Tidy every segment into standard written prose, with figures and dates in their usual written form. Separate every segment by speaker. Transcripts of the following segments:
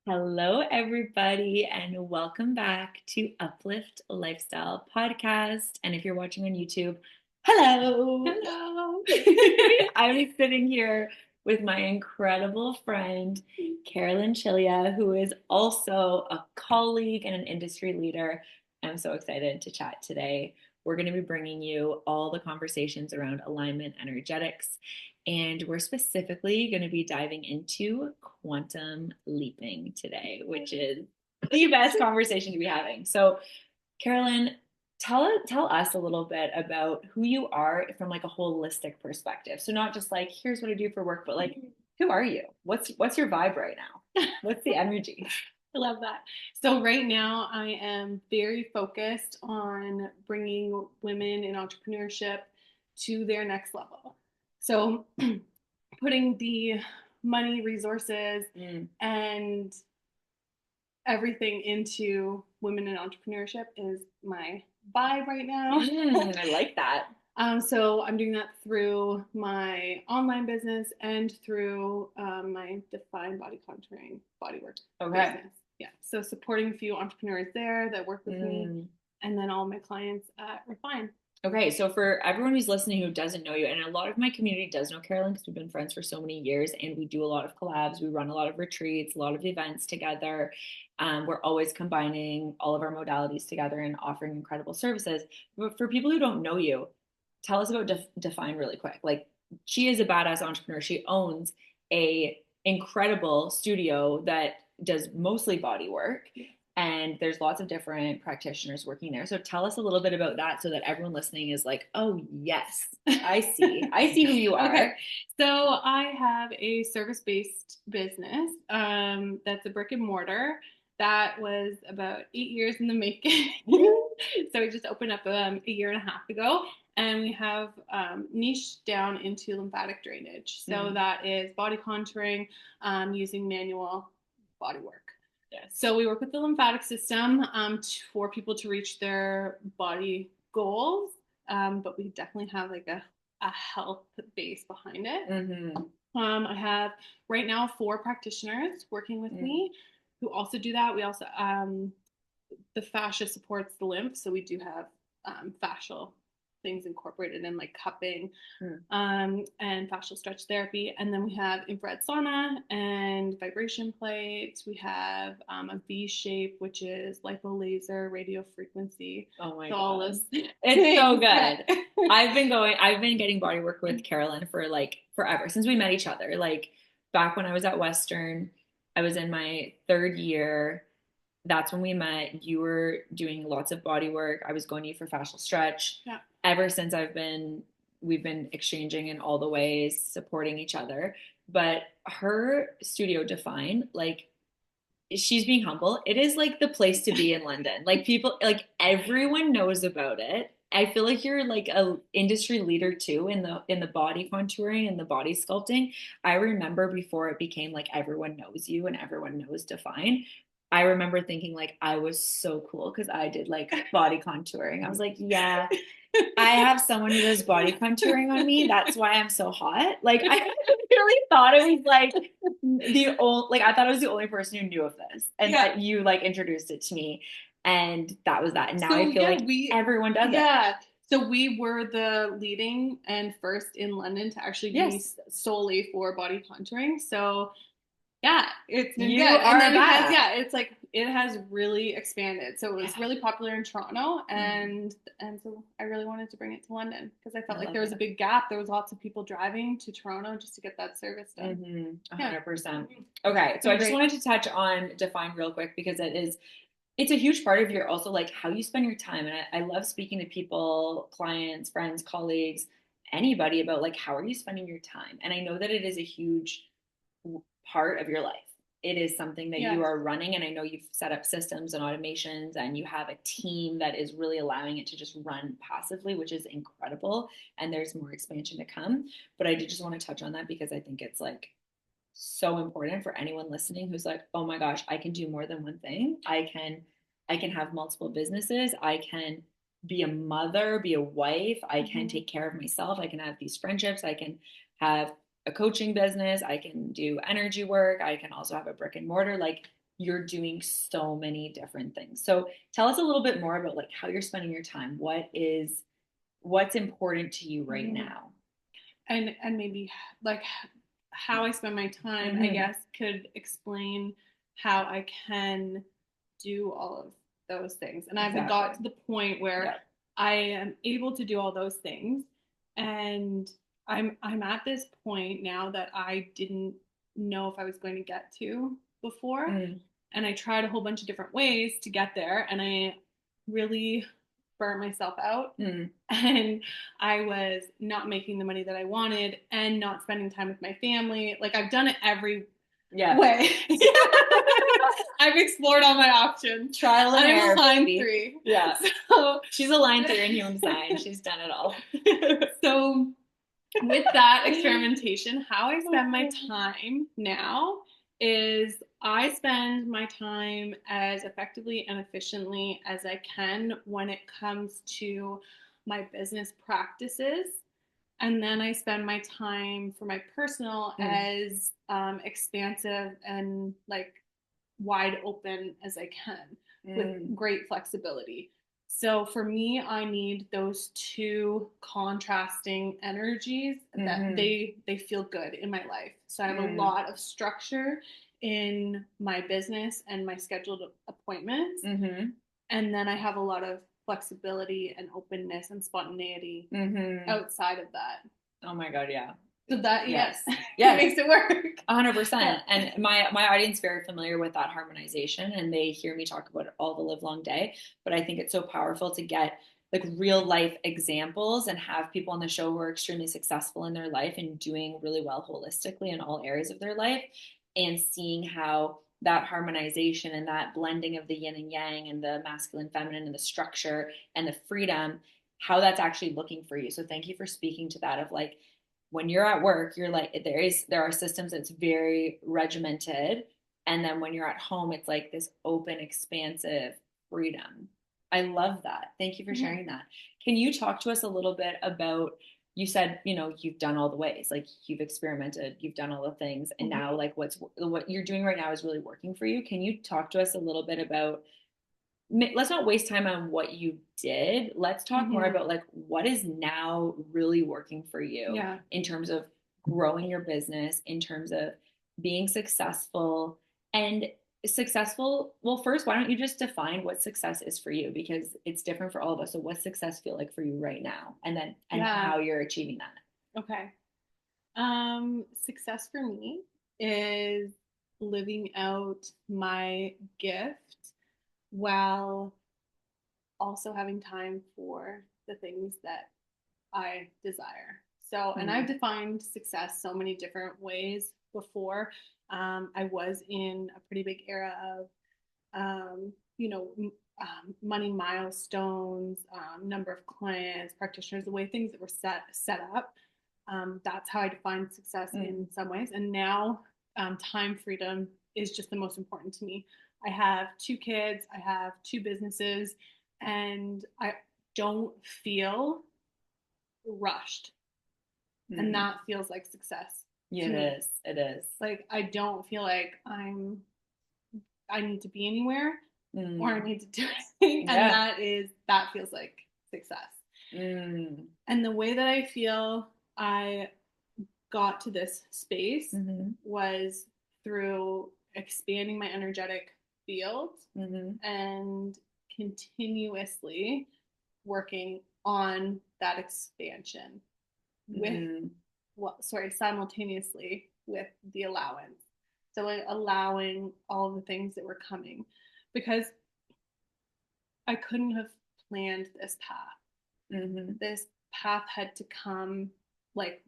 Speaker 1: Hello, everybody, and welcome back to Uplift Lifestyle Podcast. And if you're watching on YouTube, hello.
Speaker 2: Hello.
Speaker 1: I'm sitting here with my incredible friend, Carolyn Chylia, who is also a colleague and an industry leader. I'm so excited to chat today. We're going to be bringing you all the conversations around alignment energetics, and we're specifically going to be diving into quantum leaping today, which is the best conversation to be having. So, Carolyn, tell us a little bit about who you are from like a holistic perspective. So not just like here's what I do for work, but like who are you? What's your vibe right now? What's the energy?
Speaker 2: I love that. So right now I am very focused on bringing women in entrepreneurship to their next level. So putting the money, resources, and everything into women in entrepreneurship is my vibe right now.
Speaker 1: I like that.
Speaker 2: So I'm doing that through my online business and through my defined body contouring bodywork business. Yeah. So supporting a few entrepreneurs there that work with me, and then all my clients at Refine.
Speaker 1: Okay, so for everyone who's listening who doesn't know you, and a lot of my community does know Carolyn because we've been friends for so many years and we do a lot of collabs, we run a lot of retreats, a lot of events together. We're always combining all of our modalities together and offering incredible services. But for people who don't know you, tell us about Define really quick. Like, she is a badass entrepreneur. She owns a incredible studio that does mostly body work, and there's lots of different practitioners working there. So tell us a little bit about that so that everyone listening is like, oh yes, I see who you are.
Speaker 2: Okay. So I have a service-based business that's a brick and mortar that was about 8 years in the making. So we just opened up a year and a half ago, and we have niched down into lymphatic drainage. So that is body contouring using manual body work.
Speaker 1: Yes.
Speaker 2: So we work with the lymphatic system for people to reach their body goals, but we definitely have like a health base behind it. I have right now 4 practitioners working with me who also do that. We also the fascia supports the lymph, so we do have fascial things incorporated in, like cupping and fascial stretch therapy. And then we have infrared sauna and vibration plates. We have a V shape, which is lipo laser, radio frequency.
Speaker 1: Oh my
Speaker 2: God.
Speaker 1: It's so good. I've been getting body work with Carolyn for like forever, since we met each other. Like back when I was at Western, I was in my 3rd year. That's when we met. You were doing lots of body work. I was going to you for fascial stretch.
Speaker 2: Yeah.
Speaker 1: Ever since we've been exchanging in all the ways, supporting each other. But her studio Define, like, she's being humble. It is like the place to be in London. Like people, like everyone knows about it. I feel like you're like a industry leader too in the body contouring and the body sculpting. I remember before it became like everyone knows you and everyone knows Define. I remember thinking like I was so cool because I did like body contouring. I was like, yeah, I have someone who does body contouring on me. That's why I'm so hot. Like I really thought it was like the only, like I thought I was the only person who knew of this, and that you like introduced it to me, and that was that. And now I feel like everyone does it.
Speaker 2: Yeah. So we were the leading and first in London to actually be solely for body contouring. So yeah, it's been
Speaker 1: You
Speaker 2: good.
Speaker 1: are
Speaker 2: and then
Speaker 1: bad.
Speaker 2: it's like it has really expanded. So it was really popular in Toronto, and so I really wanted to bring it to London because I felt like there was a big gap. There was lots of people driving to Toronto just to get that service done.
Speaker 1: 100%. Okay, so I just wanted to touch on Define real quick because it's a huge part of your also like how you spend your time. And I love speaking to people, clients, friends, colleagues, anybody about like how are you spending your time? And I know that it is a huge part of your life. It is something that you are running, and I know you've set up systems and automations and you have a team that is really allowing it to just run passively, which is incredible, and there's more expansion to come. But I did just want to touch on that because I think it's like so important for anyone listening who's like, oh my gosh, I can do more than one thing. I can have multiple businesses. I can be a mother, be a wife. I can take care of myself. I can have these friendships. I can have a coaching business. I can do energy work. I can also have a brick and mortar. Like you're doing so many different things. So tell us a little bit more about like how you're spending your time. What's important to you right now?
Speaker 2: And maybe like how I spend my time, I guess, could explain how I can do all of those things. And I've got to the point where I am able to do all those things. And I'm at this point now that I didn't know if I was going to get to before. And I tried a whole bunch of different ways to get there. And I really burnt myself out. And I was not making the money that I wanted and not spending time with my family. Like I've done it every way. I've explored all my options. Trial and error. I'm a line 3.
Speaker 1: Yeah. So she's a line 3 in human design. She's done it all.
Speaker 2: So with that experimentation, how I spend my time now is I spend my time as effectively and efficiently as I can when it comes to my business practices. And then I spend my time for my personal as expansive and like wide open as I can with great flexibility. So for me, I need those two contrasting energies that they feel good in my life. So I have a lot of structure in my business and my scheduled appointments. And then I have a lot of flexibility and openness and spontaneity outside of that.
Speaker 1: Oh my God, yeah.
Speaker 2: So that, yes. It makes it work.
Speaker 1: 100%. And my audience is very familiar with that harmonization, and they hear me talk about it all the live long day. But I think it's so powerful to get like real life examples and have people on the show who are extremely successful in their life and doing really well holistically in all areas of their life, and seeing how that harmonization and that blending of the yin and yang and the masculine, feminine, and the structure and the freedom, how that's actually looking for you. So thank you for speaking to that of like, when you're at work, you're like, there are systems that's very regimented. And then when you're at home, it's like this open, expansive freedom. I love that. Thank you for sharing that. Can you talk to us a little bit about, you said, you know, you've done all the ways, like you've experimented, you've done all the things, and now like what you're doing right now is really working for you. Can you talk to us a little bit about, let's not waste time on what you did. Let's talk more about like what is now really working for you in terms of growing your business, in terms of being successful and successful. Well, first, why don't you just define what success is for you? Because it's different for all of us. So what's success feel like for you right now? And then, and how you're achieving that.
Speaker 2: Okay. Success for me is living out my gift while also having time for the things that I desire. So, and I've defined success so many different ways before. I was in a pretty big era of, money milestones, number of clients, practitioners, the way things that were set up. That's how I defined success in some ways. And now time freedom is just the most important to me. I have 2 kids, I have 2 businesses, and I don't feel rushed. And that feels like success.
Speaker 1: Yeah, it is.
Speaker 2: Like I don't feel like I need to be anywhere or I need to do anything. And that feels like success. And the way that I feel I got to this space was through expanding my energetic field and continuously working on that expansion simultaneously with the allowance. So like allowing all the things that were coming, because I couldn't have planned this path. This path had to come like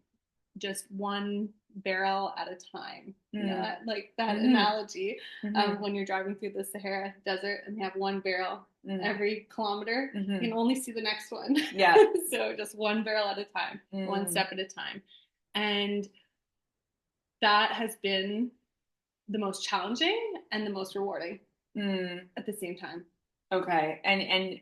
Speaker 2: just one barrel at a time. You know, that analogy of when you're driving through the Sahara Desert and you have one barrel every kilometer, you can only see the next one. So just one barrel at a time, one step at a time. And that has been the most challenging and the most rewarding at the same time.
Speaker 1: Okay. And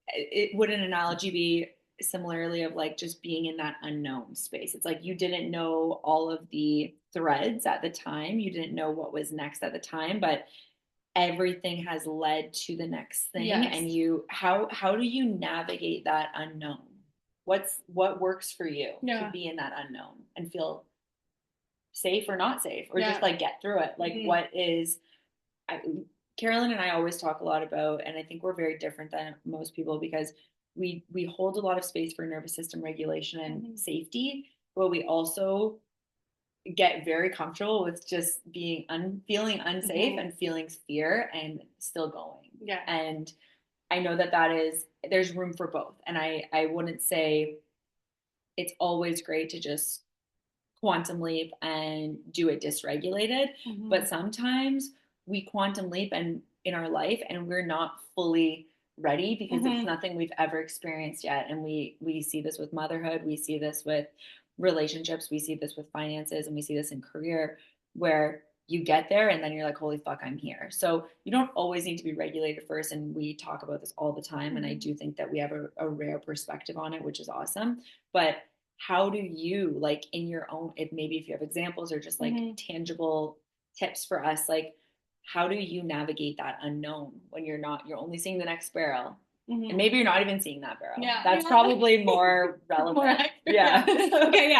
Speaker 1: it would an analogy be similarly of like just being in that unknown space? It's like you didn't know all of the threads at the time. You didn't know what was next at the time, but everything has led to the next thing.
Speaker 2: Yes.
Speaker 1: And you, how do you navigate that unknown? What works for you to be in that unknown and feel safe or not safe, or just like get through it? Like what is, Carolyn and I always talk a lot about, and I think we're very different than most people because we hold a lot of space for nervous system regulation and safety, but we also get very comfortable with just being feeling unsafe and feeling fear and still going.
Speaker 2: Yeah.
Speaker 1: And I know that is, there's room for both. And I wouldn't say it's always great to just quantum leap and do it dysregulated, but sometimes we quantum leap and in our life and we're not fully ready because it's nothing we've ever experienced yet. And we see this with motherhood, we see this with relationships, we see this with finances, and we see this in career, where you get there and then you're like, holy fuck, I'm here. So you don't always need to be regulated first, and we talk about this all the time, and I do think that we have a rare perspective on it, which is awesome. But how do you, like, in your own, if maybe if you have examples or just like tangible tips for us, like how do you navigate that unknown when you're only seeing the next barrel, and maybe you're not even seeing that barrel? That's probably more relevant. More
Speaker 2: okay.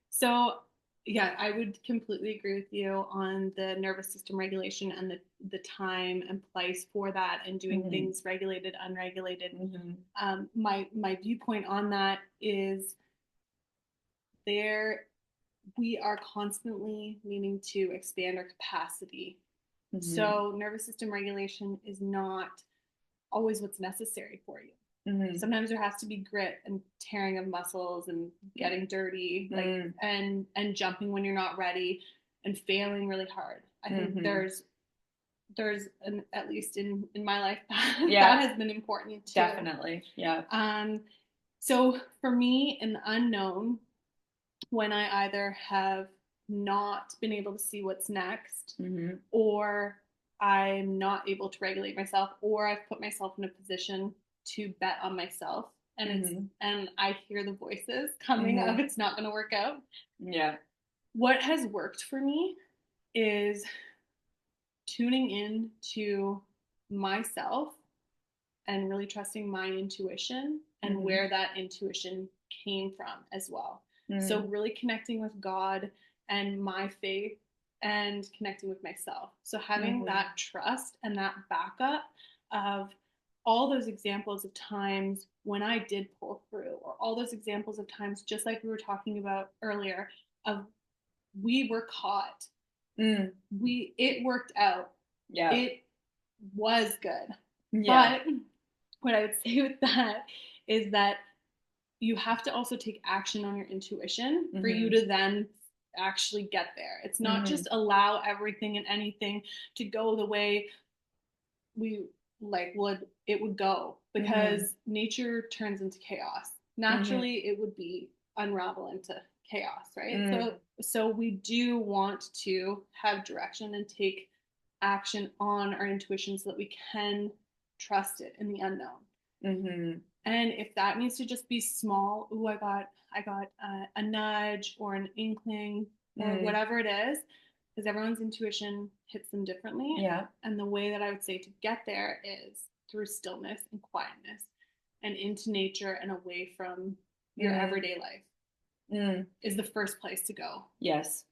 Speaker 2: So yeah, I would completely agree with you on the nervous system regulation and the time and place for that, and doing things regulated, unregulated. My viewpoint on that is we are constantly needing to expand our capacity. So nervous system regulation is not always what's necessary for you. Sometimes there has to be grit and tearing of muscles and getting dirty, like and jumping when you're not ready and failing really hard. I think there's at least in my life that has been important too.
Speaker 1: Definitely.
Speaker 2: So for me, in the unknown, when I either have not been able to see what's next, or I'm not able to regulate myself, or I've put myself in a position to bet on myself, and and I hear the voices coming of it's not going to work out. What has worked for me is tuning in to myself and really trusting my intuition and where that intuition came from as well. So really connecting with God and my faith and connecting with myself. So having that trust and that backup of all those examples of times when I did pull through, or all those examples of times, just like we were talking about earlier, of we were caught. It worked out. It was good. But what I would say with that is that you have to also take action on your intuition for you to then actually get there. It's not just allow everything and anything to go the way we would go, because nature turns into chaos. Naturally, it would be unravel into chaos, right? So we do want to have direction and take action on our intuition so that we can trust it in the unknown. And if that needs to just be small, I got a nudge or an inkling or whatever it is, because everyone's intuition hits them differently. And the way that I would say to get there is through stillness and quietness and into nature and away from your everyday life is the first place to go.
Speaker 1: Yes.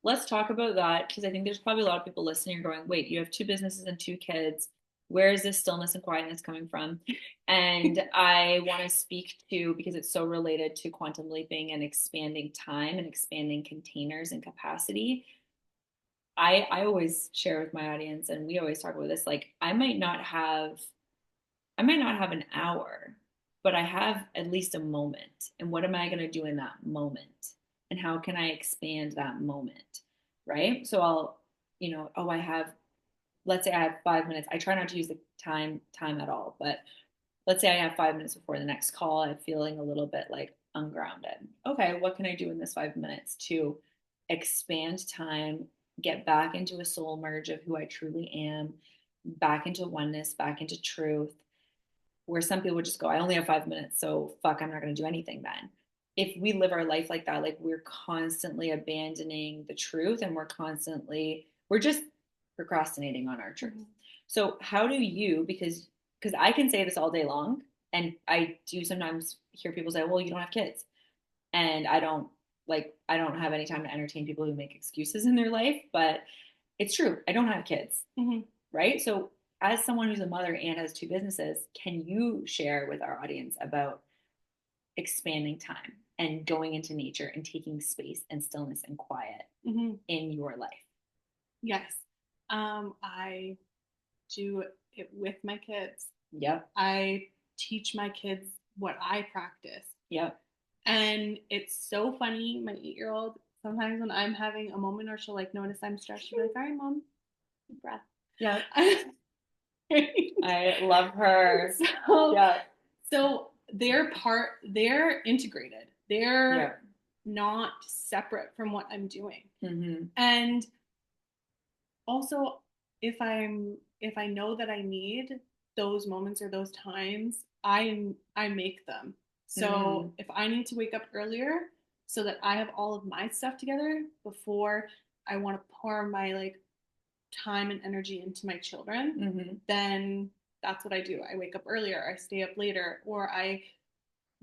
Speaker 1: Let's talk about that, because I think there's probably a lot of people listening are going, wait, you have 2 businesses and 2 kids. Where is this stillness and quietness coming from? And I want to speak to, because it's so related to quantum leaping and expanding time and expanding containers and capacity. I always share with my audience, and we always talk about this, like I might not have an hour, but I have at least a moment. And what am I going to do in that moment? And how can I expand that moment? Right? So I'll, let's say I have 5 minutes. I try not to use the time at all, but let's say I have 5 minutes before the next call. I'm feeling a little bit like ungrounded. Okay, what can I do in this 5 minutes to expand time, get back into a soul merge of who I truly am, back into oneness, back into truth, where some people would just go, I only have 5 minutes, so fuck, I'm not going to do anything then. If we live our life like that, like we're constantly abandoning the truth, and we're just procrastinating on our truth. So how do you, because I can say this all day long, and I do sometimes hear people say, well, you don't have kids. And I don't have any time to entertain people who make excuses in their life, but it's true. I don't have kids. Right? So as someone who's a mother and has two businesses, can you share with our audience about expanding time and going into nature and taking space and stillness and quiet in your life?
Speaker 2: Yes. I do it with my kids.
Speaker 1: Yep.
Speaker 2: I teach my kids what I practice.
Speaker 1: Yep.
Speaker 2: And it's so funny. My 8-year-old, sometimes when I'm having a moment or she'll like notice I'm stressed, she'll be like, all right, mom, deep breath.
Speaker 1: Yeah. I love her.
Speaker 2: So they're integrated. They're not separate from what I'm doing. And also, if I know that I need those moments or those times, I make them. So if I need to wake up earlier so that I have all of my stuff together before I want to pour my like time and energy into my children, then that's what I do. I wake up earlier, I stay up later, or I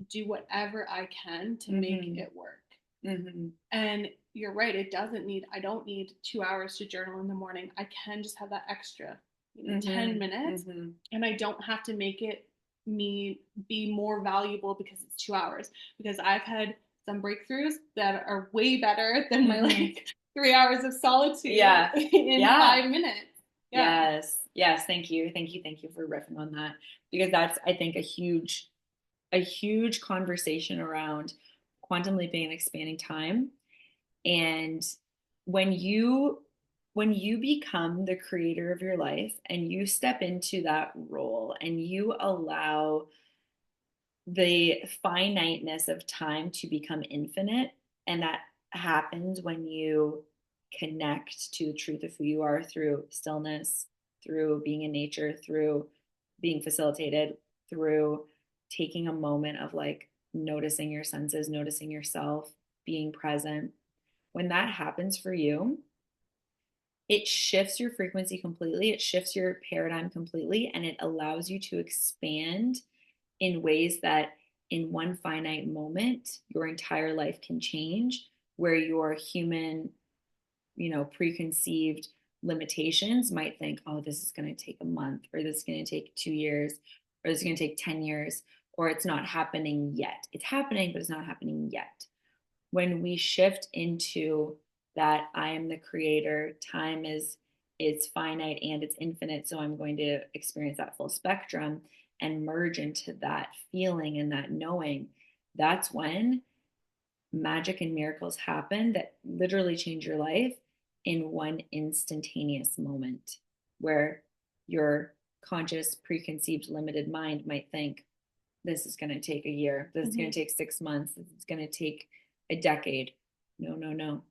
Speaker 2: do whatever I can to make it work. And you're right, I don't need 2 hours to journal in the morning. I can just have that extra 10 minutes, and I don't have to make it me be more valuable because it's 2 hours, because I've had some breakthroughs that are way better than my like 3 hours of solitude in 5 minutes.
Speaker 1: Yes. Thank you for riffing on that, because that's, I think, a huge conversation around quantum leaping and expanding time. And when you become the creator of your life and you step into that role and you allow the finiteness of time to become infinite, and that happens when you connect to the truth of who you are through stillness, through being in nature, through being facilitated, through taking a moment of like noticing your senses, noticing yourself, being present. When that happens for you, it shifts your frequency completely, it shifts your paradigm completely, and it allows you to expand in ways that in one finite moment, your entire life can change, where your human, preconceived limitations might think, oh, this is going to take a month, or this is going to take 2 years, or this is going to take 10 years, or it's not happening yet. It's happening, but it's not happening yet. When we shift into that, I am the creator, time is finite and it's infinite, so I'm going to experience that full spectrum and merge into that feeling and that knowing, that's when magic and miracles happen that literally change your life in one instantaneous moment, where your conscious, preconceived, limited mind might think, this is going to take a year, this is going to take 6 months, this is going to take a decade. No.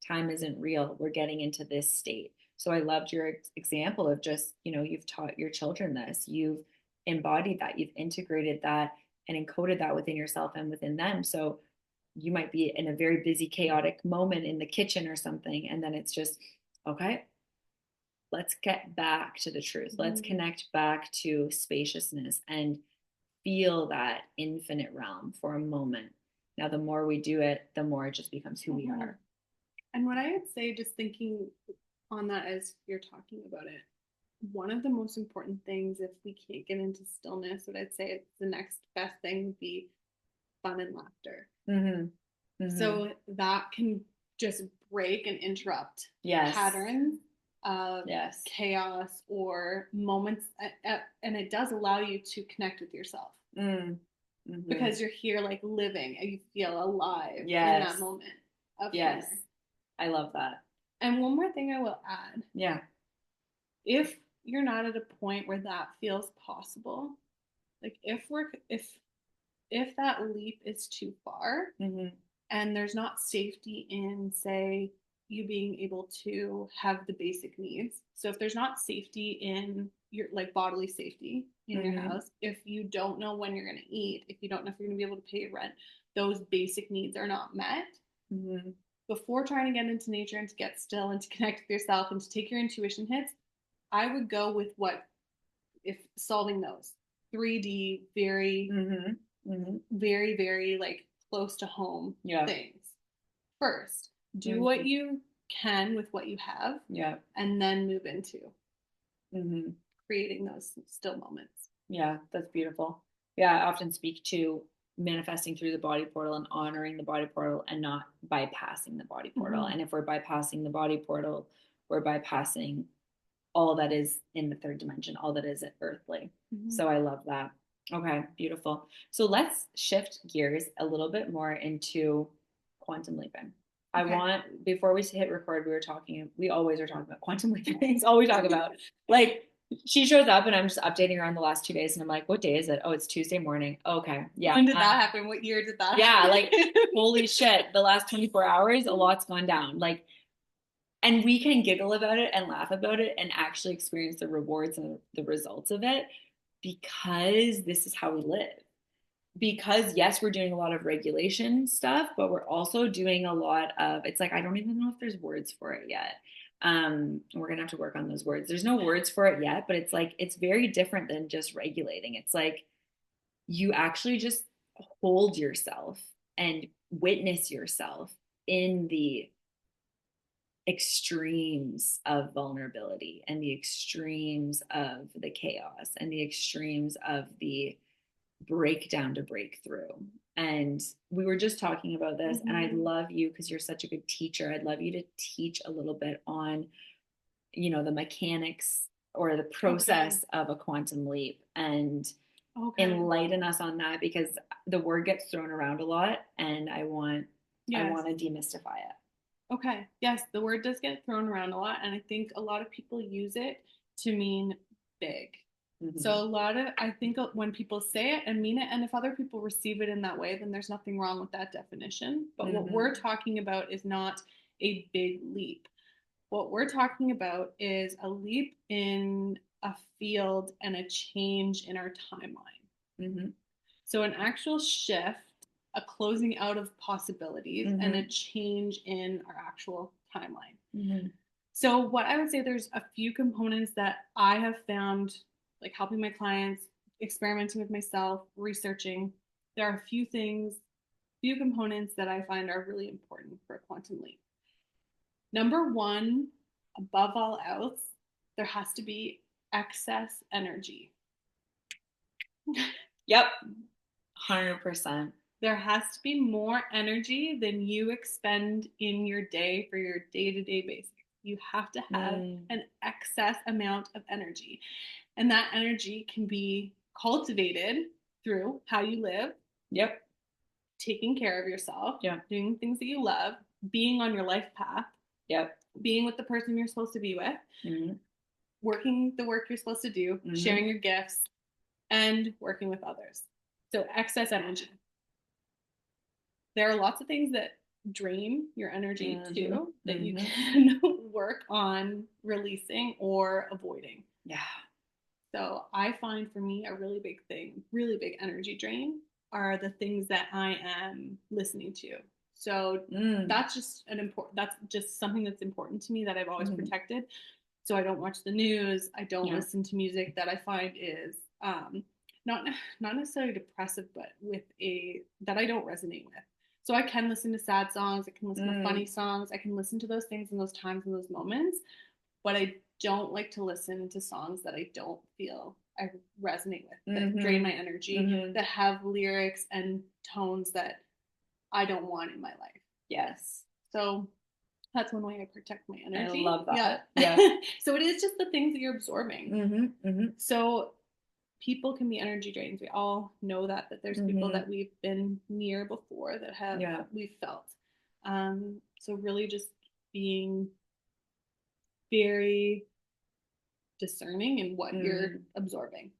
Speaker 1: Time isn't real. We're getting into this state. So I loved your example of just, you've taught your children this, you've embodied that, you've integrated that and encoded that within yourself and within them. So you might be in a very busy, chaotic moment in the kitchen or something, and then it's just, okay, let's get back to the truth. Let's connect back to spaciousness and feel that infinite realm for a moment. Now, the more we do it, the more it just becomes who we are.
Speaker 2: And what I would say, just thinking on that as you're talking about it, one of the most important things, if we can't get into stillness, what I'd say it's the next best thing would be fun and laughter. So that can just break and interrupt patterns of chaos or moments, and it does allow you to connect with yourself. Because you're here like living and you feel alive in that moment of humor.
Speaker 1: I love that.
Speaker 2: And one more thing I will add. If you're not at a point where that feels possible, like if that leap is too far, and there's not safety in, say, you being able to have the basic needs. So if there's not safety in your like bodily safety in your house, if you don't know when you're going to eat, if you don't know if you're going to be able to pay your rent, those basic needs are not met. before trying to get into nature and to get still and to connect with yourself and to take your intuition hits, I would go with what, if solving those 3D, very, very, very like close to home things first. Do what you can with what you have, and then move into creating those still moments.
Speaker 1: Yeah, that's beautiful. Yeah, I often speak to manifesting through the body portal and honoring the body portal and not bypassing the body portal. And if we're bypassing the body portal, we're bypassing all that is in the third dimension, all that is earthly. So I love that. Okay, beautiful. So let's shift gears a little bit more into quantum leaping. I want, before we hit record, we always are talking about quantum leaping things, all we talk about. Like, she shows up and I'm just updating her on the last 2 days and I'm like, what day is it? Oh, it's Tuesday morning. Okay. Yeah.
Speaker 2: When did that happen? What year did that happen?
Speaker 1: Yeah, like, holy shit, the last 24 hours, a lot's gone down. Like, and we can giggle about it and laugh about it and actually experience the rewards and the results of it because this is how we live. Because yes, we're doing a lot of regulation stuff, but we're also doing a lot of, it's like, I don't even know if there's words for it yet. We're gonna have to work on those words. There's no words for it yet, but it's like, it's very different than just regulating. It's like, you actually just hold yourself and witness yourself in the extremes of vulnerability and the extremes of the chaos and the extremes of the breakdown to breakthrough. And we were just talking about this, and I'd love you, because you're such a good teacher, I'd love you to teach a little bit on, you know, the mechanics or the process of a quantum leap and enlighten us on that, because the word gets thrown around a lot and I want to demystify it.
Speaker 2: Okay. Yes, the word does get thrown around a lot, and I think a lot of people use it to mean big. So I think when people say it and mean it, and if other people receive it in that way, then there's nothing wrong with that definition. But what we're talking about is not a big leap. What we're talking about is a leap in a field and a change in our timeline. So an actual shift, a closing out of possibilities, and a change in our actual timeline. So what I would say, there's a few components that I have found, like helping my clients, experimenting with myself, researching. There are a few components that I find are really important for a quantum leap. Number one, above all else, there has to be excess energy.
Speaker 1: Yep. 100%.
Speaker 2: There has to be more energy than you expend in your day for your day-to-day basis. You have to have an excess amount of energy. And that energy can be cultivated through how you live. Yep. Taking care of yourself. Yeah. Doing things that you love. Being on your life path. Yep. Being with the person you're supposed to be with. Working the work you're supposed to do. Sharing your gifts. And working with others. So excess energy. There are lots of things that drain your energy too, that you can work on releasing or avoiding. Yeah. So I find, for me, a really big energy drain are the things that I am listening to. So that's just something that's important to me, that I've always protected. So I don't watch the news. I don't listen to music that I find is not necessarily depressive, but that I don't resonate with. So I can listen to sad songs. I can listen to funny songs. I can listen to those things in those times and those moments. But I don't like to listen to songs that I don't feel I resonate with, that drain my energy, that have lyrics and tones that I don't want in my life. Yes. So that's one way I protect my energy.
Speaker 1: I love that.
Speaker 2: Yeah. So it is just the things that you're absorbing. So people can be energy drains. We all know that there's people that we've been near before that we've felt. So really just being very discerning in what you're absorbing.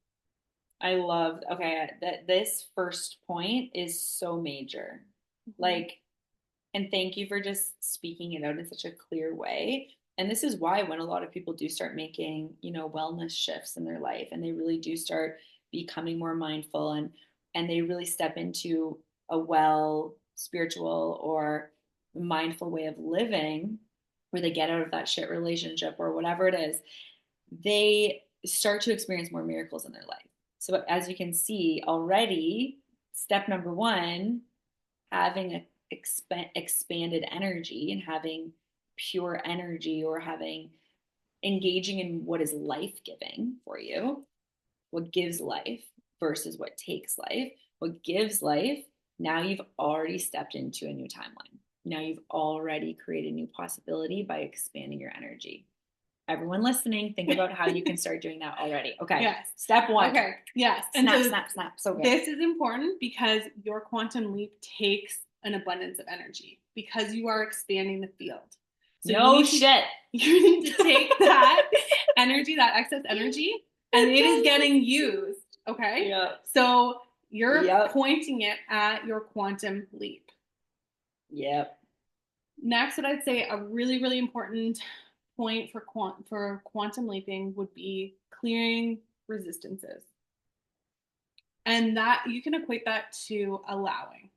Speaker 1: I love, that this first point is so major. Like, and thank you for just speaking it out in such a clear way. And this is why, when a lot of people do start making, wellness shifts in their life, and they really do start becoming more mindful, and they really step into a spiritual or mindful way of living, where they get out of that shit relationship or whatever it is, they start to experience more miracles in their life. So as you can see already, step number one, having a expanded energy and having pure energy, or having engaging in what is life-giving for you, what gives life versus what takes life. What gives life, now you've already stepped into a new timeline. Now you've already created a new possibility by expanding your energy. Everyone listening, think about how you can start doing that already. Okay.
Speaker 2: Yes.
Speaker 1: Step one.
Speaker 2: Okay. Yes.
Speaker 1: Snap, and so snap, snap. So good.
Speaker 2: This is important because your quantum leap takes an abundance of energy because you are expanding the field.
Speaker 1: So no shit.
Speaker 2: You need to take that energy, that excess energy, and it is getting used. Okay.
Speaker 1: Yeah.
Speaker 2: So you're pointing it at your quantum leap.
Speaker 1: Yep.
Speaker 2: Next, what I'd say a really, really important point for quantum leaping would be clearing resistances. And that you can equate that to allowing.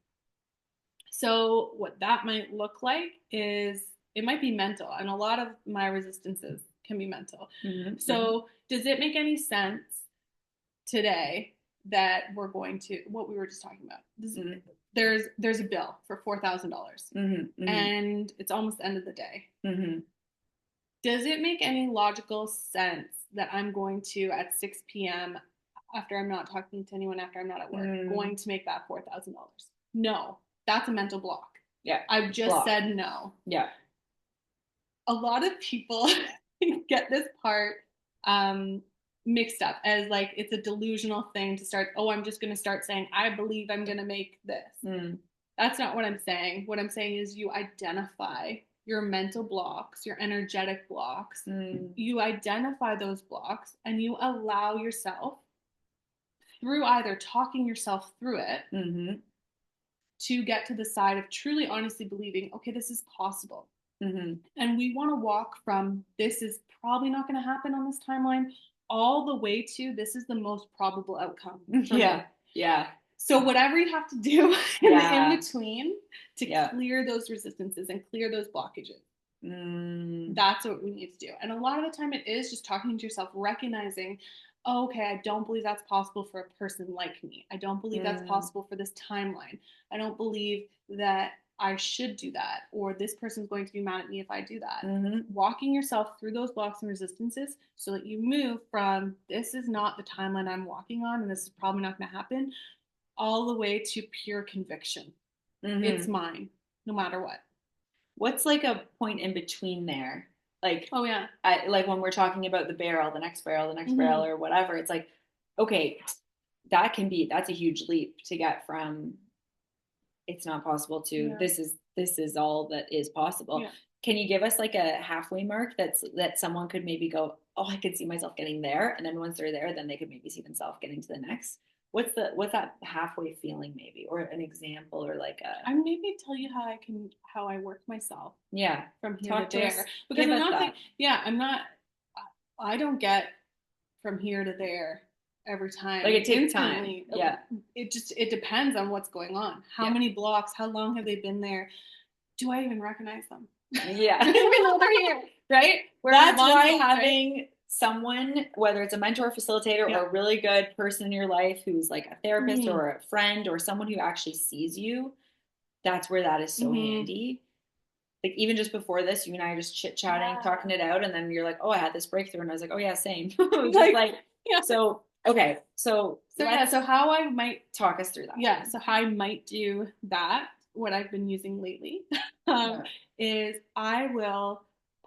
Speaker 2: So what that might look like is it might be mental, and a lot of my resistances can be mental. Mm-hmm. So does it make any sense today that we're going to, what we were just talking about, there's a bill for $4,000 and it's almost the end of the day. Does it make any logical sense that I'm going to, at 6 p.m. after I'm not talking to anyone, after I'm not at work, going to make that $4,000? No, that's a mental block.
Speaker 1: Yeah.
Speaker 2: I've just said no.
Speaker 1: Yeah.
Speaker 2: A lot of people get this part mixed up as like it's a delusional thing to start, I'm just going to start saying, I believe I'm going to make this. That's not what I'm saying. What I'm saying is you identify your mental blocks, your energetic blocks. You identify those blocks and you allow yourself, through either talking yourself through it, to get to the side of truly honestly believing, okay, this is possible. And we want to walk from this is probably not going to happen on this timeline all the way to this is the most probable outcome.
Speaker 1: Yeah.
Speaker 2: So whatever you have to do in between to clear those resistances and clear those blockages, that's what we need to do. And a lot of the time it is just talking to yourself, recognizing, okay, I don't believe that's possible for a person like me. I don't believe that's possible for this timeline. I don't believe that I should do that, or this person's going to be mad at me if I do that. Walking yourself through those blocks and resistances so that you move from this is not the timeline I'm walking on and this is probably not going to happen, all the way to pure conviction. It's mine, no matter what.
Speaker 1: What's like a point in between there? Like,
Speaker 2: like
Speaker 1: when we're talking about the barrel, the next barrel, or whatever, it's like, okay, that's a huge leap to get from it's not possible to this is all that is possible. Can you give us like a halfway mark that someone could maybe go, I could see myself getting there, and then once they're there, then they could maybe see themselves getting to the next? What's that halfway feeling, maybe, or an example, or like a?
Speaker 2: I maybe tell you how I work myself. From here to there, because
Speaker 1: I'm not
Speaker 2: I don't get from here to there every time.
Speaker 1: Like it takes time.
Speaker 2: It depends on what's going on. How many blocks? How long have they been there? Do I even recognize them?
Speaker 1: Yeah.
Speaker 2: I don't even know they're here, right?
Speaker 1: That's why having someone, whether it's a mentor, facilitator, or a really good person in your life who's like a therapist or a friend or someone who actually sees you, that's where that is so handy. Like even just before this, you and I are just chit-chatting, talking it out, and then you're like, I had this breakthrough, and I was like, same. So okay, so
Speaker 2: how I might
Speaker 1: talk us through that.
Speaker 2: So how I might do that, what I've been using lately, is I will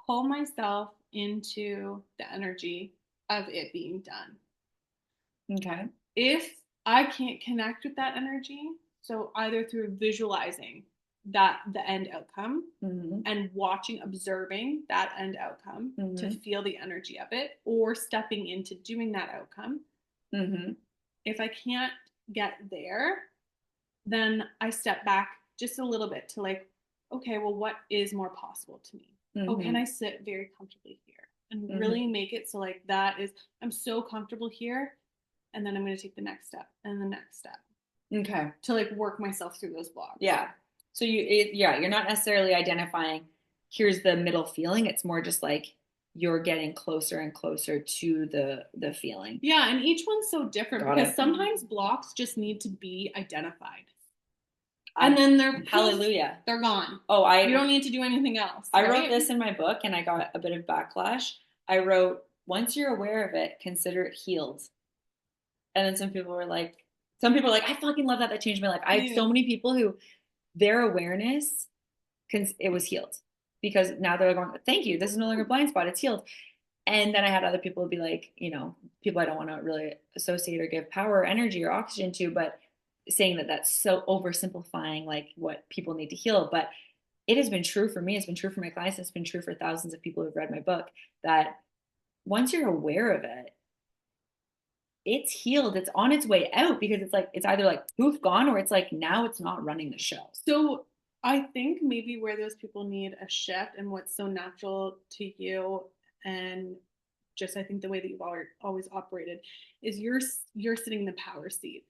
Speaker 2: pull myself into the energy of it being done.
Speaker 1: Okay.
Speaker 2: If I can't connect with that energy, so either through visualizing that the end outcome and observing that end outcome to feel the energy of it, or stepping into doing that outcome. If I can't get there, then I step back just a little bit to like, okay, well, what is more possible to me? Can I sit very comfortably here and really make it so like that is, I'm so comfortable here, and then I'm going to take the next step and the next step.
Speaker 1: Okay.
Speaker 2: To like work myself through those blocks.
Speaker 1: Yeah. So you're not necessarily identifying, here's the middle feeling. It's more just like you're getting closer and closer to the feeling.
Speaker 2: Yeah, and each one's so different because sometimes blocks just need to be identified. And then they're
Speaker 1: hallelujah.
Speaker 2: They're gone.
Speaker 1: Oh,
Speaker 2: you don't need to do anything else.
Speaker 1: I wrote this in my book and I got a bit of backlash. I wrote, once you're aware of it, consider it healed. And then some people were like, I fucking love that. That changed my life. I have so many people who their awareness, it was healed because now they're going, thank you. This is no longer a blind spot. It's healed. And then I had other people be like, people I don't want to really associate or give power or energy or oxygen to, but saying that that's so oversimplifying, like what people need to heal. But it has been true for me. It's been true for my clients. It's been true for thousands of people who've read my book that once you're aware of it, it's healed. It's on its way out because it's either like poof gone or it's like now it's not running the show.
Speaker 2: So I think maybe where those people need a shift and what's so natural to you and just I think the way that you've always operated is you're sitting in the power seat.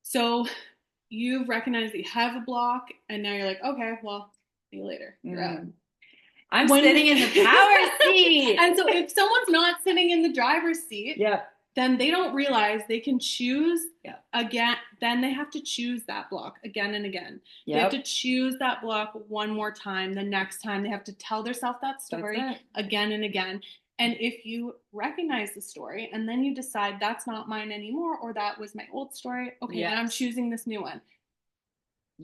Speaker 2: So you've recognized that you have a block and now you're like, okay, well, see you later. You're out.
Speaker 1: I'm sitting in the power seat.
Speaker 2: And so if someone's not sitting in the driver's seat,
Speaker 1: yeah,
Speaker 2: then they don't realize they can choose again. Then they have to choose that block again and again. Yep. They have to choose that block one more time. The next time they have to tell themselves that story again and again. And if you recognize the story and then you decide that's not mine anymore, or that was my old story, okay, then I'm choosing this new one.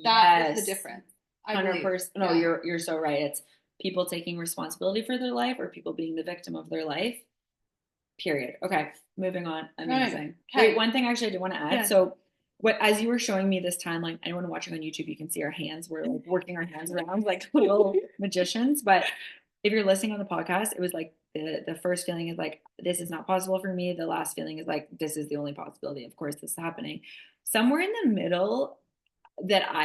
Speaker 2: That is the difference.
Speaker 1: 100%. No, you're so right. It's people taking responsibility for their life or people being the victim of their life. Period. Okay, moving on. Amazing. Okay. Wait, one thing actually I did want to add. Yeah. So as you were showing me this timeline, anyone watching on YouTube, you can see our hands. We're like working our hands around like little magicians. But if you're listening on the podcast, it was like the first feeling is like, this is not possible for me. The last feeling is like, this is the only possibility. Of course, this is happening. Somewhere in the middle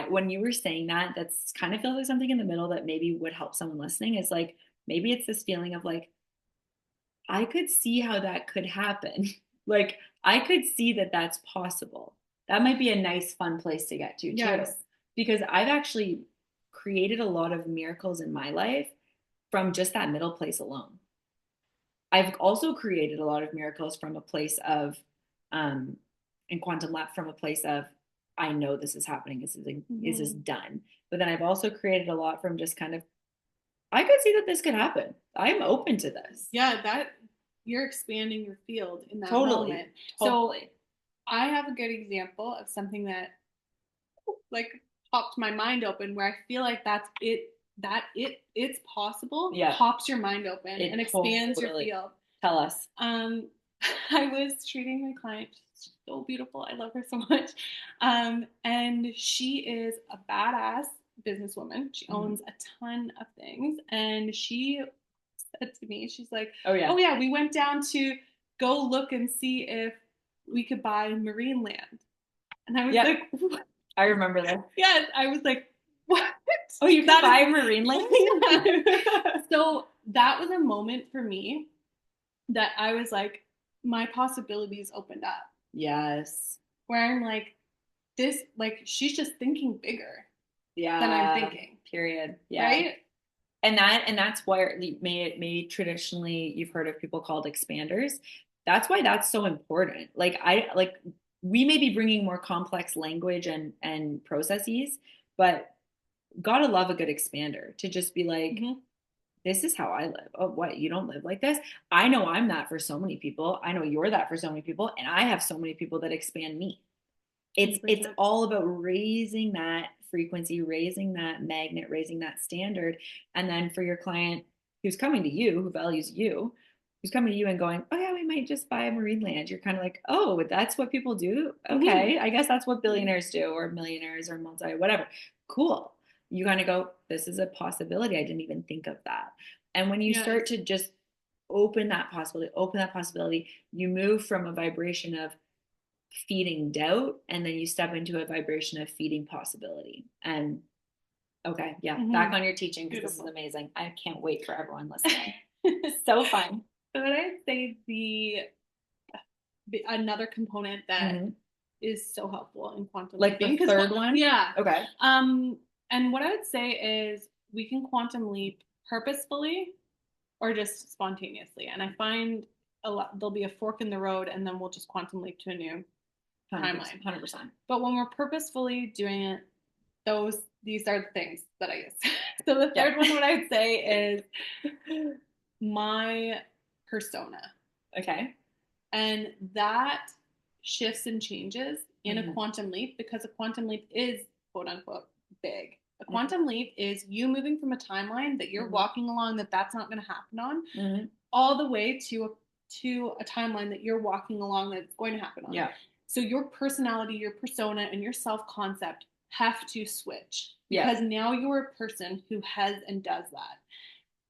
Speaker 1: when you were saying that's kind of feels like something in the middle that maybe would help someone listening is like, maybe it's this feeling of like, I could see how that could happen. Like, I could see that that's possible. That might be a nice, fun place to get to, too. Because I've actually created a lot of miracles in my life from just that middle place alone. I've also created a lot of miracles from a place of, in Quantum Lab, from a place of, I know this is happening. This is done. But then I've also created a lot from just kind of, I could see that this could happen. I'm open to this.
Speaker 2: Yeah, that you're expanding your field in that moment. Totally. So I have a good example of something that like popped my mind open where I feel like it's possible. Yeah. Pops your mind open and expands your field.
Speaker 1: Tell us.
Speaker 2: I was treating my client, she's so beautiful. I love her so much. And she is a badass businesswoman. She owns a ton of things. And she said to me, she's like, oh yeah, we went down to go look and see if we could buy marine land. And I was like, what?
Speaker 1: I remember that.
Speaker 2: Yes, I was like, what?
Speaker 1: Oh, you can buy marine land?
Speaker 2: So that was a moment for me that I was like, my possibilities opened up.
Speaker 1: Yes.
Speaker 2: Where I'm like, this, like, she's just thinking bigger than I'm thinking.
Speaker 1: Period. Yeah.
Speaker 2: Right?
Speaker 1: And that's why may traditionally you've heard of people called expanders. That's why that's so important. Like we may be bringing more complex language and processes, but gotta love a good expander to just be like, this is how I live. Oh, what? You don't live like this? I know I'm that for so many people. I know you're that for so many people. And I have so many people that expand me. It's all about raising that frequency, raising that magnet, raising that standard. And then for your client who's coming to you, who values you, who's coming to you and going, oh yeah, we might just buy a marine land. You're kind of like, oh, that's what people do? Okay. I guess that's what billionaires do, or millionaires, or whatever. Cool. You kind of go, this is a possibility. I didn't even think of that. And when you start to just open that possibility, you move from a vibration of feeding doubt, and then you step into a vibration of feeding possibility. And back on your teaching, because this is amazing. I can't wait for everyone listening. So fun.
Speaker 2: So when I say another component that is so helpful in quantum,
Speaker 1: like the third one?
Speaker 2: Yeah.
Speaker 1: Okay.
Speaker 2: And what I would say is we can quantum leap purposefully or just spontaneously. And I find there'll be a fork in the road, and then we'll just quantum leap to a new
Speaker 1: 100%,
Speaker 2: timeline.
Speaker 1: 100%.
Speaker 2: But when we're purposefully doing it, these are the things that I use. So the third one, what I would say is my persona.
Speaker 1: Okay.
Speaker 2: And that shifts and changes in a quantum leap, because a quantum leap is quote unquote big. A quantum leap is you moving from a timeline that you're walking along that's not going to happen on, all the way to a timeline that you're walking along that's going to happen on.
Speaker 1: Yeah.
Speaker 2: So your personality, your persona, and your self-concept have to switch, because now you're a person who has and does that.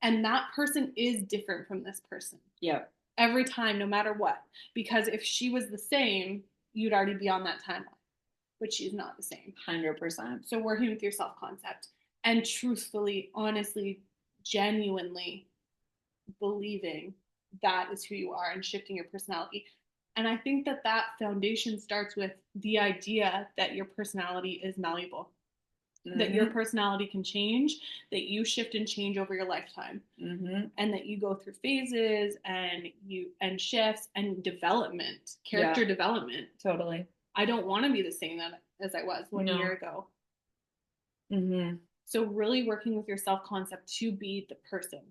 Speaker 2: And that person is different from this person.
Speaker 1: Yeah.
Speaker 2: Every time, no matter what. Because if she was the same, you'd already be on that timeline. But she's not the same.
Speaker 1: 100%.
Speaker 2: So working with your self-concept and truthfully, honestly, genuinely believing that is who you are and shifting your personality. And I think that foundation starts with the idea that your personality is malleable. That your personality can change, that you shift and change over your lifetime, and that you go through phases and shifts and development, character development.
Speaker 1: Totally.
Speaker 2: I don't want to be the same as I was 1 year ago. So really working with your self-concept to be the person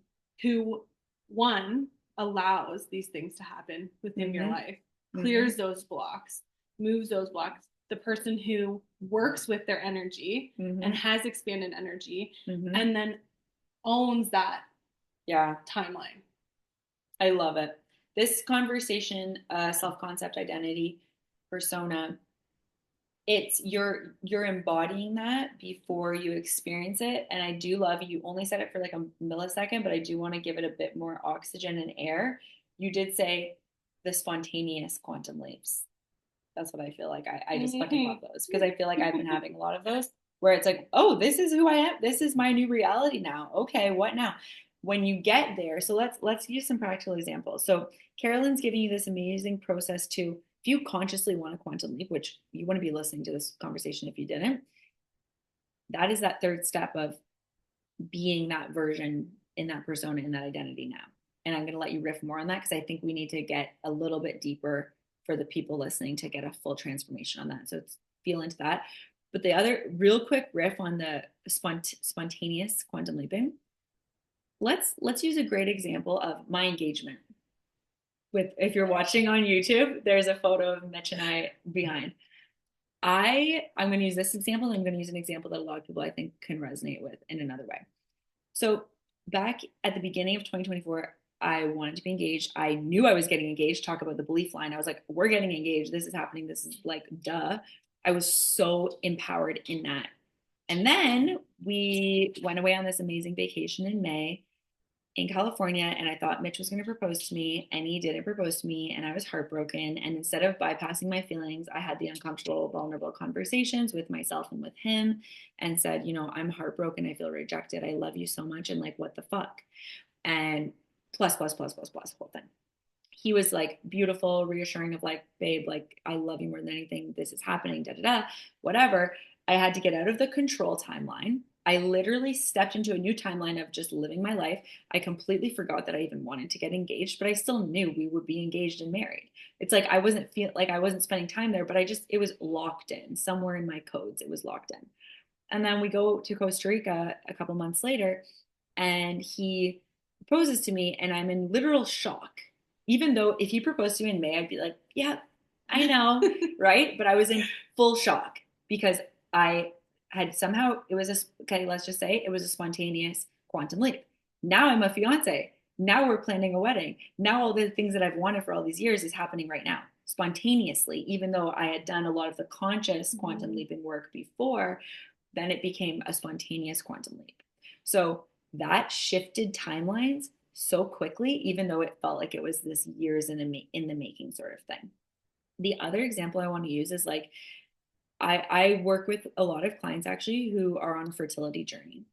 Speaker 2: who, one, allows these things to happen within your life, clears those blocks, moves those blocks. The person who works with their energy and has expanded energy, and then owns that timeline.
Speaker 1: I love it. This conversation, self-concept, identity, persona, it's you're embodying that before you experience it. And I do love you only said it for like a millisecond, but I do want to give it a bit more oxygen and air. You did say the spontaneous quantum leaps. That's what I feel like. I just fucking love those, because I feel like I've been having a lot of those where it's like, oh, this is who I am. This is my new reality now. Okay, what now? When you get there, so let's use some practical examples. So Carolyn's giving you this amazing process to, if you consciously want to quantum leap, which you wouldn't be listening to this conversation if you didn't, that is that third step of being that version in that persona, in that identity now. And I'm going to let you riff more on that, because I think we need to get a little bit deeper for the people listening to get a full transformation on that. So feel into that. But the other real quick riff on the spontaneous quantum leaping. Let's use a great example of my engagement. If you're watching on YouTube, there's a photo of Mitch and I behind. I'm going to use this example, and I'm going to use an example that a lot of people I think can resonate with in another way. So back at the beginning of 2024, I wanted to be engaged. I knew I was getting engaged. Talk about the belief line. I was like, we're getting engaged. This is happening. This is like, duh. I was so empowered in that. And then we went away on this amazing vacation in May in California, and I thought Mitch was going to propose to me, and he didn't propose to me, and I was heartbroken. And instead of bypassing my feelings, I had the uncomfortable, vulnerable conversations with myself and with him, and said, I'm heartbroken. I feel rejected. I love you so much. And like, what the fuck? And plus, whole thing. He was like beautiful, reassuring of like, babe, like, I love you more than anything. This is happening, whatever. I had to get out of the control timeline. I literally stepped into a new timeline of just living my life. I completely forgot that I even wanted to get engaged, but I still knew we would be engaged and married. It's like I wasn't spending time there, but it was locked in somewhere in my codes. It was locked in. And then we go to Costa Rica a couple months later, and he proposes to me, and I'm in literal shock. Even though if he proposed to me in May, I'd be like, yeah, I know, right? But I was in full shock because I had somehow, let's just say it was a spontaneous quantum leap. Now I'm a fiance. Now we're planning a wedding. Now all the things that I've wanted for all these years is happening right now, spontaneously, even though I had done a lot of the conscious quantum leaping work before. Then it became a spontaneous quantum leap. So that shifted timelines so quickly, even though it felt like it was this years in the making sort of thing. The other example I want to use is like, I work with a lot of clients actually who are on a fertility journey,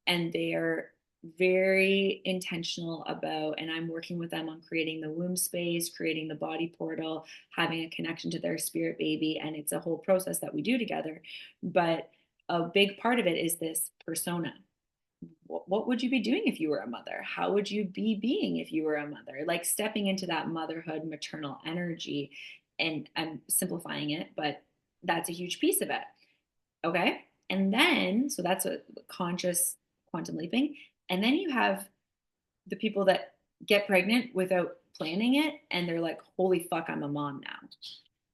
Speaker 1: and they are very intentional about, and I'm working with them on creating the womb space, creating the body portal, having a connection to their spirit baby. And it's a whole process that we do together. But a big part of it is this persona. What would you be doing if you were a mother? How would you be being if you were a mother? Like stepping into that motherhood, maternal energy, and I'm simplifying it, but that's a huge piece of it. Okay. And then, so that's a conscious quantum leaping. And then you have the people that get pregnant without planning it. And they're like, holy fuck, I'm a mom now.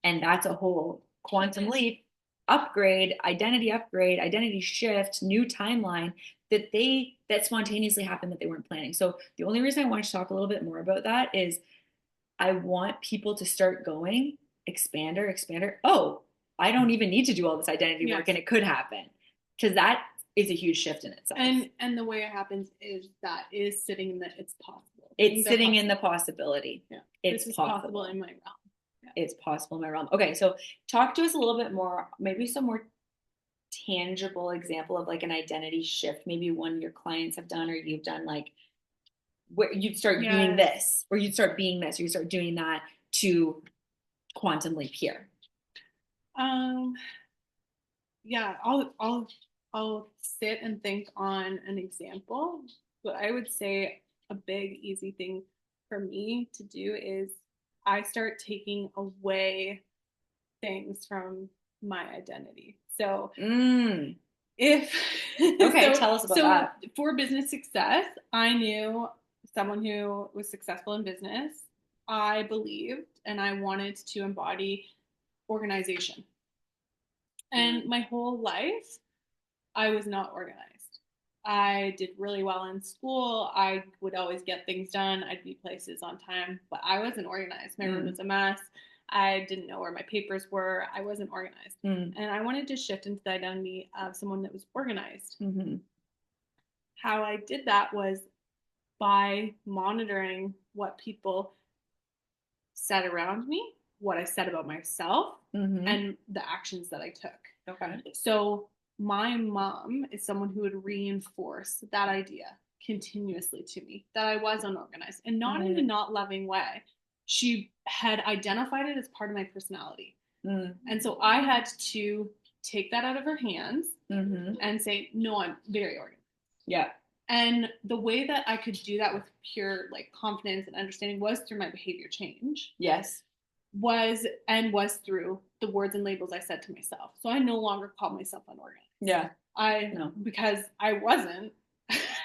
Speaker 1: And that's a whole quantum leap, upgrade, identity shift, new timeline that spontaneously happened that they weren't planning. So the only reason I want to talk a little bit more about that is I want people to start going, expander. Oh, I don't even need to do all this identity work and it could happen. Because that is a huge shift in itself.
Speaker 2: And the way it happens is that is sitting in the it's possible.
Speaker 1: It's sitting in the possibility.
Speaker 2: Yeah.
Speaker 1: It's
Speaker 2: possible in my realm.
Speaker 1: Yeah. It's possible in my realm. Okay, so talk to us a little bit more, maybe some more tangible example of like an identity shift, maybe one your clients have done or you've done, like where you'd start being this, or you'd start being this, or you start doing that to quantum leap here.
Speaker 2: Yeah, I'll sit and think on an example, but I would say a big easy thing for me to do is I start taking away things from my identity. So if
Speaker 1: okay, tell us about that.
Speaker 2: For business success, I knew someone who was successful in business. I believed and I wanted to embody organization. And my whole life, I was not organized. I did really well in school. I would always get things done. I'd be places on time, but I wasn't organized. My room was a mess. I didn't know where my papers were. I wasn't organized. And I wanted to shift into the identity of someone that was organized. How I did that was by monitoring what people said around me, what I said about myself, and the actions that I took.
Speaker 1: Okay.
Speaker 2: So my mom is someone who would reinforce that idea continuously to me, that I was unorganized, and not in a not loving way. She had identified it as part of my personality. And so I had to take that out of her hands and say, no, I'm very organized.
Speaker 1: Yeah.
Speaker 2: And the way that I could do that with pure like confidence and understanding was through my behavior change.
Speaker 1: Yes.
Speaker 2: Was through the words and labels I said to myself. So I no longer call myself unorganized.
Speaker 1: Yeah.
Speaker 2: Because I wasn't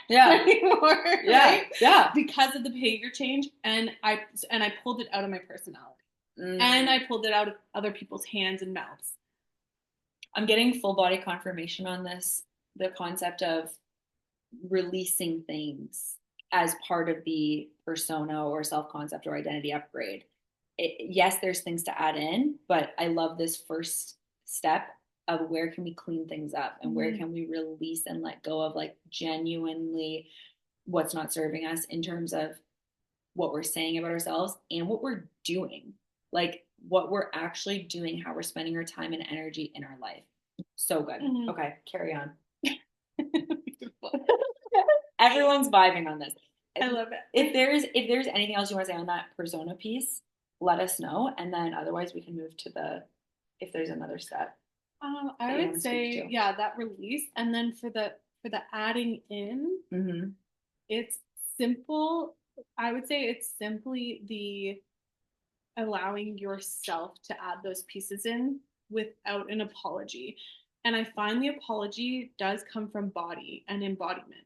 Speaker 1: anymore. Yeah.
Speaker 2: Right?
Speaker 1: Yeah.
Speaker 2: Because of the behavior change, and I pulled it out of my personality. And I pulled it out of other people's hands and mouths.
Speaker 1: I'm getting full body confirmation on this, the concept of releasing things as part of the persona or self-concept or identity upgrade. Yes, there's things to add in, but I love this first step of where can we clean things up and where can we release and let go of like genuinely what's not serving us in terms of what we're saying about ourselves and what we're doing, like what we're actually doing, how we're spending our time and energy in our life. So good. Okay, carry on. Everyone's vibing on this.
Speaker 2: I love it.
Speaker 1: If there's anything else you want to say on that persona piece, let us know, and then otherwise we can move to if there's another step.
Speaker 2: I would say that release, and then for the adding in, it's simple. I would say it's simply the allowing yourself to add those pieces in without an apology. And I find the apology does come from body and embodiment.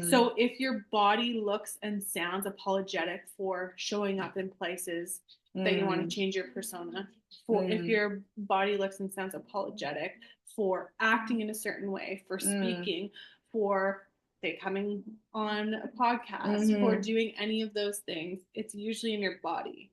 Speaker 2: So if your body looks and sounds apologetic for showing up in places that you want to change your persona, if your body looks and sounds apologetic for acting in a certain way, for speaking, for say coming on a podcast, for doing any of those things, it's usually in your body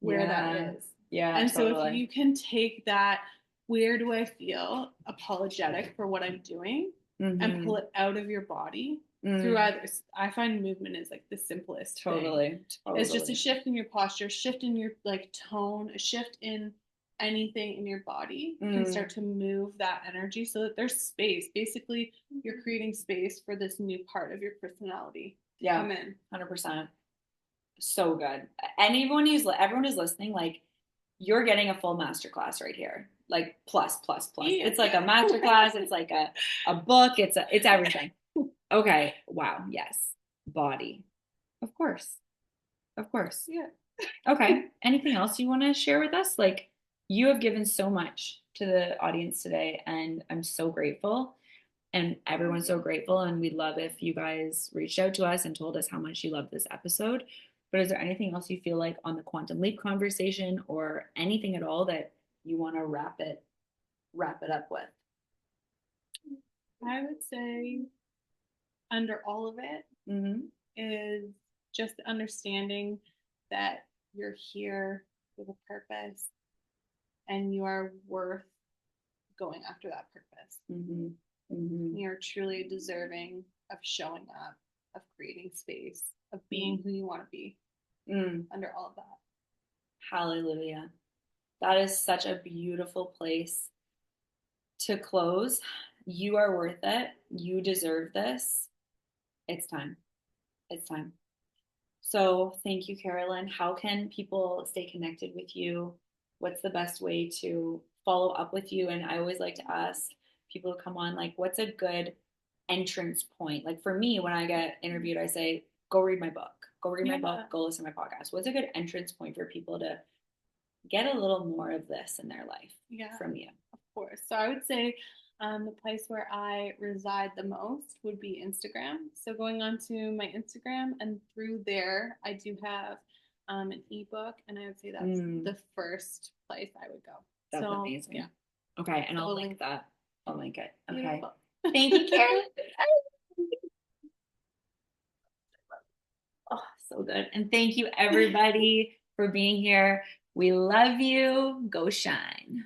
Speaker 2: where that is. Yeah. And totally. So if you can take that, where do I feel apologetic for what I'm doing, and pull it out of your body through others. I find movement is like the simplest thing. It's just a shift in your posture, shift in your like tone, a shift in anything in your body can start to move that energy so that there's space. Basically, you're creating space for this new part of your personality. Yeah, come in.
Speaker 1: 100%. So good. Everyone who's listening, like you're getting a full masterclass right here. like plus, plus, plus.
Speaker 2: Yeah.
Speaker 1: It's like a master class. It's like a book. It's everything. Okay. Wow. Yes. Body. Of course. Of course.
Speaker 2: Yeah.
Speaker 1: Okay. Anything else you want to share with us? Like, you have given so much to the audience today, and I'm so grateful. And everyone's so grateful. And we'd love if you guys reached out to us and told us how much you loved this episode. But is there anything else you feel like on the quantum leap conversation or anything at all that you want to wrap it up with?
Speaker 2: I would say under all of it is just understanding that you're here with a purpose and you are worth going after that purpose. You're truly deserving of showing up, of creating space, of being who you want to be under all of that.
Speaker 1: Hallelujah. That is such a beautiful place to close. You are worth it. You deserve this. It's time. It's time. So thank you, Carolyn. How can people stay connected with you? What's the best way to follow up with you? And I always like to ask people to come on, like, what's a good entrance point? Like for me, when I get interviewed, I say, go read my book, go read my book, go listen to my podcast. What's a good entrance point for people to get a little more of this in their life from you?
Speaker 2: Of course. So I would say the place where I reside the most would be Instagram. So going on to my Instagram, and through there, I do have an ebook, and I would say that's the first place I would go.
Speaker 1: That's amazing. Yeah. Okay, and I'll link that. I'll link it. Okay.
Speaker 2: Beautiful.
Speaker 1: Thank you, Carolyn. Oh, so good. And thank you, everybody, for being here. We love you. Go shine.